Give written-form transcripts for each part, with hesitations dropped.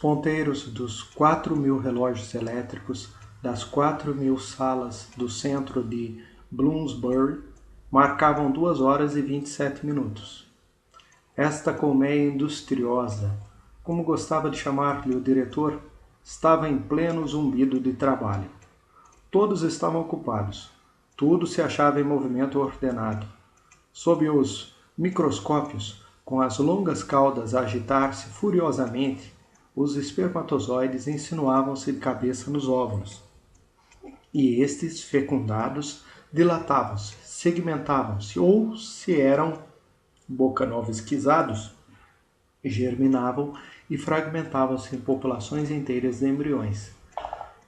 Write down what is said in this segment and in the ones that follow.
ponteiros dos 4.000 relógios elétricos das 4.000 salas do centro de Bloomsbury marcavam 2 horas e 27 minutos. Esta colmeia industriosa, como gostava de chamar-lhe o diretor, estava em pleno zumbido de trabalho. Todos estavam ocupados. Tudo se achava em movimento ordenado. Sob os microscópios, com as longas caudas a agitar-se furiosamente, os espermatozoides insinuavam-se de cabeça nos óvulos. E estes, fecundados, dilatavam-se, segmentavam-se, ou, se eram boca-nova-esquisados, germinavam e fragmentavam-se em populações inteiras de embriões.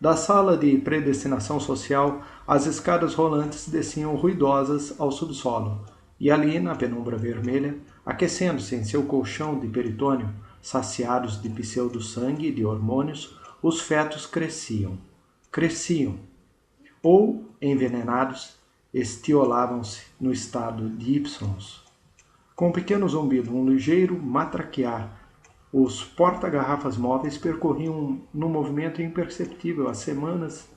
Da sala de predestinação social, as escadas rolantes desciam ruidosas ao subsolo, e ali, na penumbra vermelha, aquecendo-se em seu colchão de peritônio, saciados de pseudo-sangue e de hormônios, os fetos cresciam. Ou, envenenados, estiolavam-se no estado de Y. Com um pequeno zumbido, um ligeiro matraquear, os porta-garrafas móveis percorriam num movimento imperceptível as semanas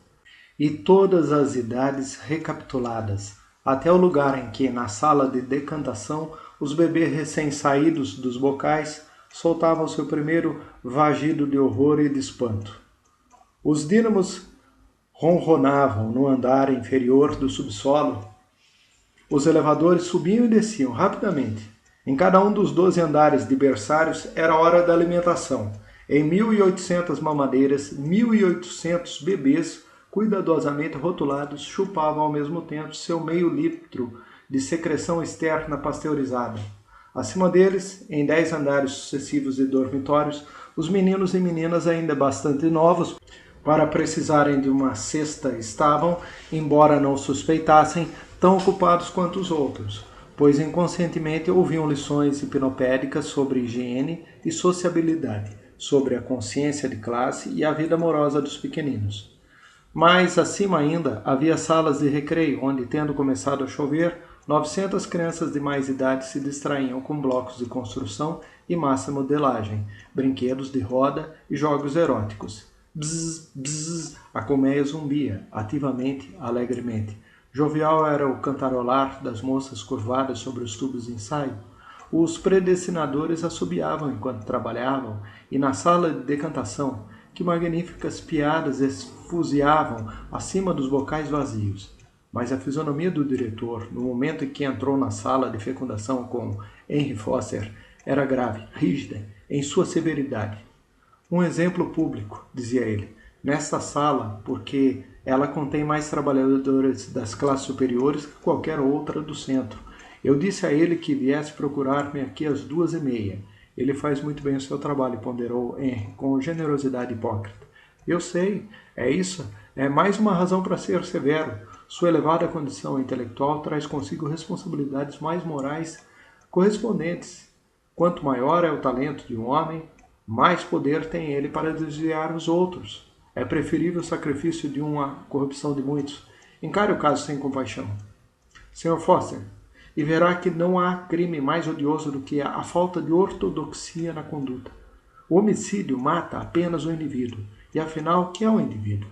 e todas as idades recapituladas, até o lugar em que, na sala de decantação, os bebês recém-saídos dos bocais soltavam seu primeiro vagido de horror e de espanto. Os dínamos ronronavam no andar inferior do subsolo. Os elevadores subiam e desciam rapidamente. Em cada um dos 12 andares de berçários era a hora da alimentação. Em 1.800 mamadeiras, 1.800 bebês, cuidadosamente rotulados, chupavam ao mesmo tempo seu meio litro de secreção externa pasteurizada. Acima deles, em 10 andares sucessivos de dormitórios, os meninos e meninas ainda bastante novos para precisarem de uma cesta estavam, embora não suspeitassem, tão ocupados quanto os outros, pois inconscientemente ouviam lições hipnopédicas sobre higiene e sociabilidade, sobre a consciência de classe e a vida amorosa dos pequeninos. Mais acima ainda, havia salas de recreio, onde, tendo começado a chover, 900 crianças de mais idade se distraíam com blocos de construção e massa modelagem, brinquedos de roda e jogos eróticos. Bzz, bzz, a colmeia zumbia, ativamente, alegremente. Jovial era o cantarolar das moças curvadas sobre os tubos de ensaio. Os predestinadores assobiavam enquanto trabalhavam, e na sala de decantação, que magníficas piadas esfuziavam acima dos bocais vazios. Mas a fisionomia do diretor, no momento em que entrou na sala de fecundação com Henry Foster, era grave, rígida, em sua severidade. Um exemplo público, dizia ele, nesta sala, porque ela contém mais trabalhadores das classes superiores que qualquer outra do centro. Eu disse a ele que viesse procurar-me aqui às 2h30. Ele faz muito bem o seu trabalho, ponderou Henry, com generosidade hipócrita. Eu sei, é isso. É mais uma razão para ser severo. Sua elevada condição intelectual traz consigo responsabilidades mais morais correspondentes. Quanto maior é o talento de um homem, mais poder tem ele para desviar os outros. É preferível o sacrifício de uma corrupção de muitos. Encare o caso sem compaixão. Sr. Foster, e verá que não há crime mais odioso do que a falta de ortodoxia na conduta. O homicídio mata apenas o indivíduo. E afinal, que é o indivíduo?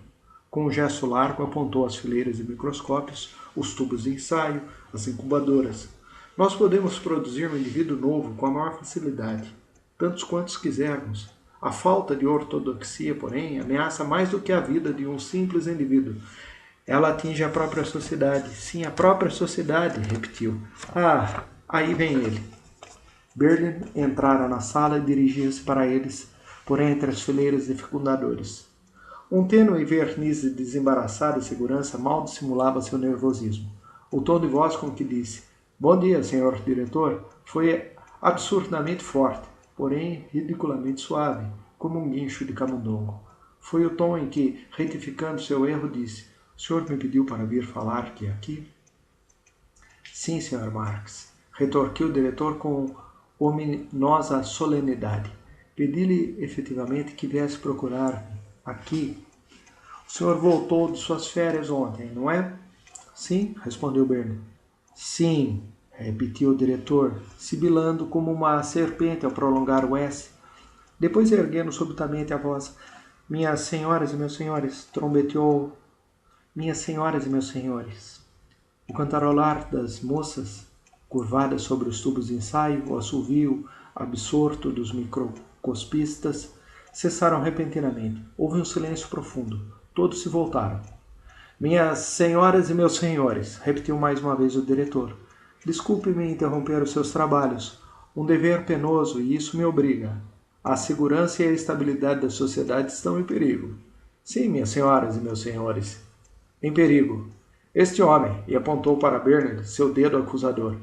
Com um gesto largo, apontou as fileiras de microscópios, os tubos de ensaio, as incubadoras. Nós podemos produzir um indivíduo novo com a maior facilidade, tantos quantos quisermos. A falta de ortodoxia, porém, ameaça mais do que a vida de um simples indivíduo. Ela atinge a própria sociedade. Sim, a própria sociedade, repetiu. Ah, aí vem ele. Berlin entrara na sala e dirigia-se para eles, por entre as fileiras de fecundadores. Um tênue verniz de desembaraçada segurança mal dissimulava seu nervosismo. O tom de voz com que disse, "Bom dia, senhor diretor", foi absurdamente forte, porém ridiculamente suave, como um guincho de camundongo. Foi o tom em que, retificando seu erro, disse, "O senhor me pediu para vir falar que aqui?" "Sim, Sr. Marx", retorquiu o diretor com ominosa solenidade. "Pedi-lhe efetivamente que viesse procurar-me aqui. O senhor voltou de suas férias ontem, não é?" "Sim", respondeu Bernie. "Sim", repetiu o diretor, sibilando como uma serpente ao prolongar o S. Depois, erguendo subitamente a voz, minhas senhoras e meus senhores, trombeteou, minhas senhoras e meus senhores. O cantarolar das moças, curvadas sobre os tubos de ensaio, o assovio absorto dos microscopistas, cessaram repentinamente. Houve um silêncio profundo. Todos se voltaram. Minhas senhoras e meus senhores, repetiu mais uma vez o diretor, desculpe-me interromper os seus trabalhos. Um dever penoso e isso me obriga. A segurança e a estabilidade da sociedade estão em perigo. Sim, minhas senhoras e meus senhores, em perigo. Este homem, e apontou para Bernard seu dedo acusador,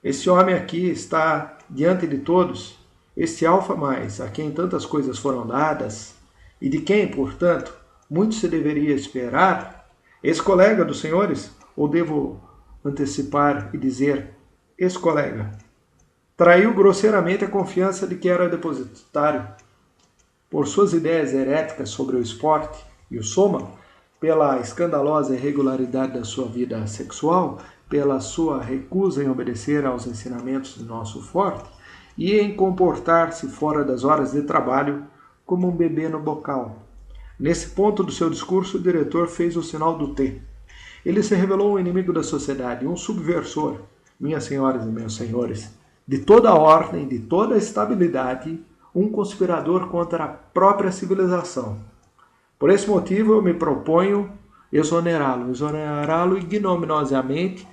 este homem aqui está diante de todos, este alfa mais, a quem tantas coisas foram dadas, e de quem, portanto, muito se deveria esperar, ex-colega dos senhores, ou devo antecipar e dizer ex-colega, traiu grosseiramente a confiança de que era depositário. Por suas ideias heréticas sobre o esporte e o soma, pela escandalosa irregularidade da sua vida sexual, pela sua recusa em obedecer aos ensinamentos do nosso forte e em comportar-se fora das horas de trabalho como um bebê no bocal. Nesse ponto do seu discurso, o diretor fez o sinal do T. Ele se revelou um inimigo da sociedade, um subversor, minhas senhoras e meus senhores, de toda a ordem, de toda a estabilidade, um conspirador contra a própria civilização. Por esse motivo, eu me proponho exonerá-lo ignominiosamente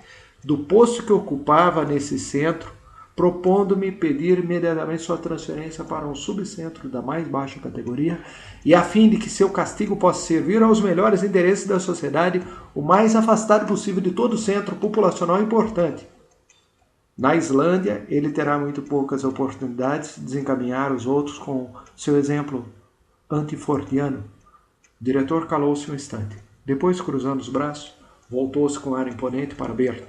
do posto que ocupava nesse centro, propondo-me pedir imediatamente sua transferência para um subcentro da mais baixa categoria e a fim de que seu castigo possa servir aos melhores interesses da sociedade, o mais afastado possível de todo centro populacional importante. Na Islândia, ele terá muito poucas oportunidades de desencaminhar os outros com seu exemplo antifordiano. O diretor calou-se um instante. Depois, cruzando os braços, voltou-se com ar imponente para Bernard.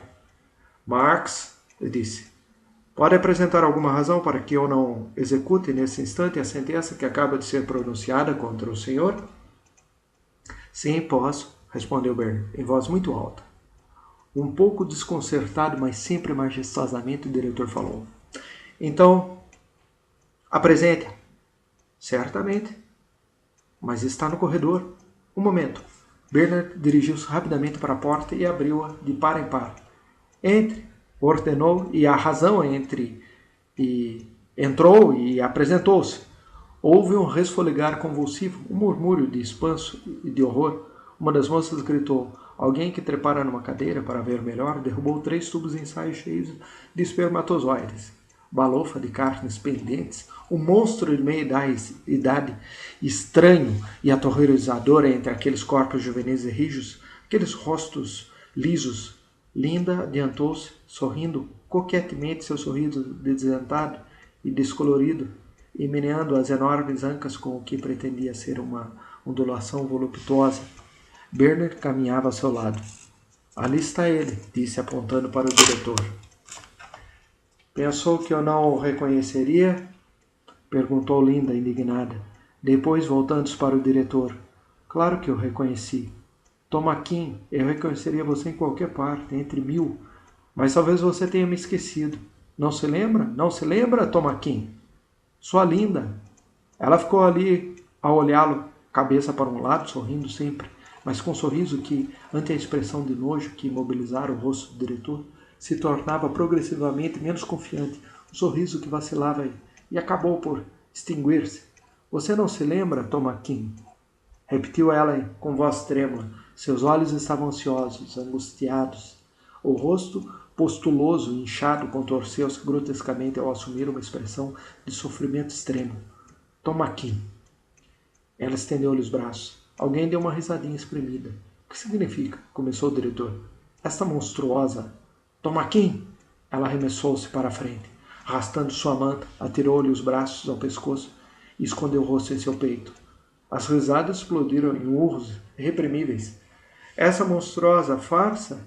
Marx, ele disse, pode apresentar alguma razão para que eu não execute nesse instante a sentença que acaba de ser pronunciada contra o senhor? Sim, posso, respondeu Bernard, em voz muito alta. Um pouco desconcertado, mas sempre majestosamente, o diretor falou. Então, apresente. Certamente. Mas está no corredor. Um momento. Bernard dirigiu-se rapidamente para a porta e abriu-a de par em par. Entre, ordenou, e a razão entrou e apresentou-se. Houve um resfolegar convulsivo, um murmúrio de espanto e de horror. Uma das moças gritou. Alguém que trepara numa cadeira para ver melhor derrubou 3 tubos de ensaio cheios de espermatozoides. Balofa de carnes pendentes, um monstro de meia-idade, estranho e aterrorizador entre aqueles corpos juvenis e rijos, aqueles rostos lisos. Linda adiantou-se, sorrindo coquetemente seu sorriso desdentado e descolorido, e meneando as enormes ancas com o que pretendia ser uma ondulação voluptuosa. Bernard caminhava ao seu lado. Ali está ele, disse apontando para o diretor. Pensou que eu não o reconheceria? Perguntou Linda, indignada. Depois, voltando-se para o diretor. Claro que eu reconheci. Tomaquim, eu reconheceria você em qualquer parte, entre 1000. Mas talvez você tenha me esquecido. Não se lembra? Não se lembra, Tomaquim? Sua Linda. Ela ficou ali a olhá-lo, cabeça para um lado, sorrindo sempre, mas com um sorriso que, ante a expressão de nojo que imobilizara o rosto do diretor, se tornava progressivamente menos confiante, um sorriso que vacilava e acabou por extinguir-se. Você não se lembra, Tomaquim? Repetiu ela com voz trêmula. Seus olhos estavam ansiosos, angustiados. O rosto, postuloso e inchado, contorceu-se grotescamente ao assumir uma expressão de sofrimento extremo. Tomaquim. Ela estendeu-lhe os braços. Alguém deu uma risadinha espremida. O que significa? Começou o diretor. Esta monstruosa... Tomaquim! Ela arremessou-se para a frente. Arrastando sua manta, atirou-lhe os braços ao pescoço e escondeu o rosto em seu peito. As risadas explodiram em urros irreprimíveis. Essa monstruosa farsa?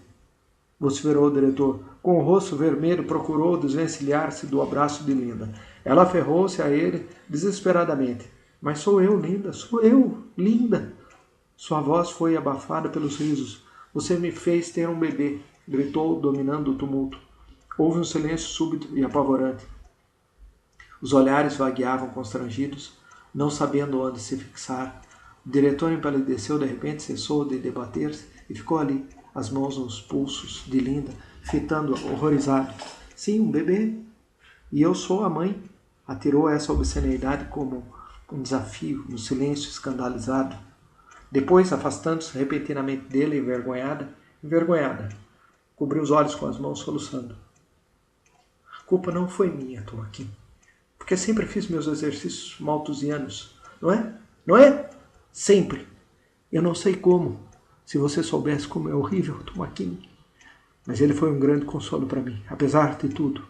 Vociferou o diretor. Com o rosto vermelho, procurou desvencilhar-se do abraço de Linda. Ela aferrou-se a ele desesperadamente. Mas sou eu, Linda, sou eu, Linda. Sua voz foi abafada pelos risos. Você me fez ter um bebê, gritou, dominando o tumulto. Houve um silêncio súbito e apavorante. Os olhares vagueavam constrangidos. não sabendo onde se fixar. O diretor empalideceu, de repente cessou de debater-se e ficou ali, as mãos nos pulsos de Linda, fitando-a horrorizado. Sim, um bebê. E eu sou a mãe. Atirou essa obscenidade como um desafio no silêncio escandalizado. Depois, afastando-se repentinamente dele, envergonhada, cobriu os olhos com as mãos, soluçando. A culpa não foi minha, Tomaquim, porque sempre fiz meus exercícios malthusianos, não é? Não é? Sempre. Eu não sei como. Se você soubesse como é horrível, Tomaquim. Mas ele foi um grande consolo para mim, apesar de tudo.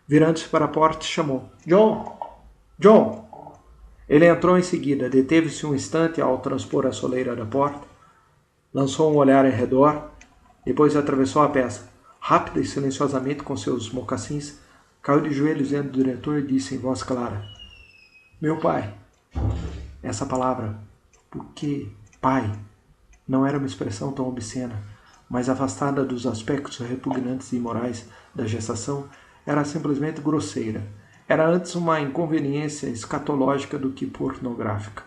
Virando-se para a porta, chamou. John! John! Ele entrou em seguida, deteve-se um instante ao transpor a soleira da porta, lançou um olhar ao redor, depois atravessou a peça. Rápida e silenciosamente com seus mocassins, caiu de joelhos diante do diretor e disse em voz clara: Meu pai. Essa palavra, por que pai, não era uma expressão tão obscena, mas afastada dos aspectos repugnantes e imorais da gestação, era simplesmente grosseira. Era antes uma inconveniência escatológica do que pornográfica.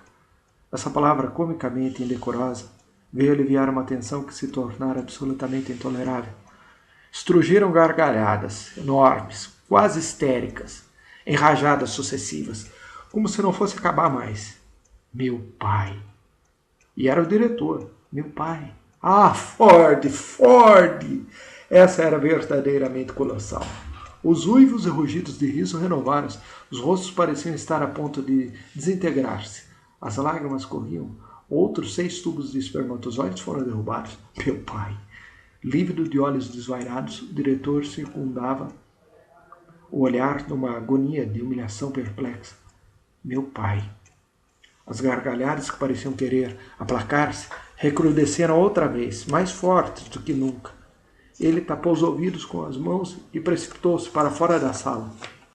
Essa palavra comicamente indecorosa veio aliviar uma tensão que se tornara absolutamente intolerável. Estrugiram gargalhadas, enormes, quase histéricas, enrajadas sucessivas, como se não fosse acabar mais. Meu pai. E era o diretor, meu pai. Ah, Ford, Ford! Essa era verdadeiramente colossal. Os uivos e rugidos de riso renovaram-se, os rostos pareciam estar a ponto de desintegrar-se. As lágrimas corriam, outros 6 tubos de espermatozoides foram derrubados. Meu pai! Lívido de olhos desvairados, o diretor circundava o olhar numa agonia de humilhação perplexa. Meu pai! As gargalhadas que pareciam querer aplacar-se recrudesceram outra vez, mais fortes do que nunca. Ele tapou os ouvidos com as mãos e precipitou-se para fora da sala.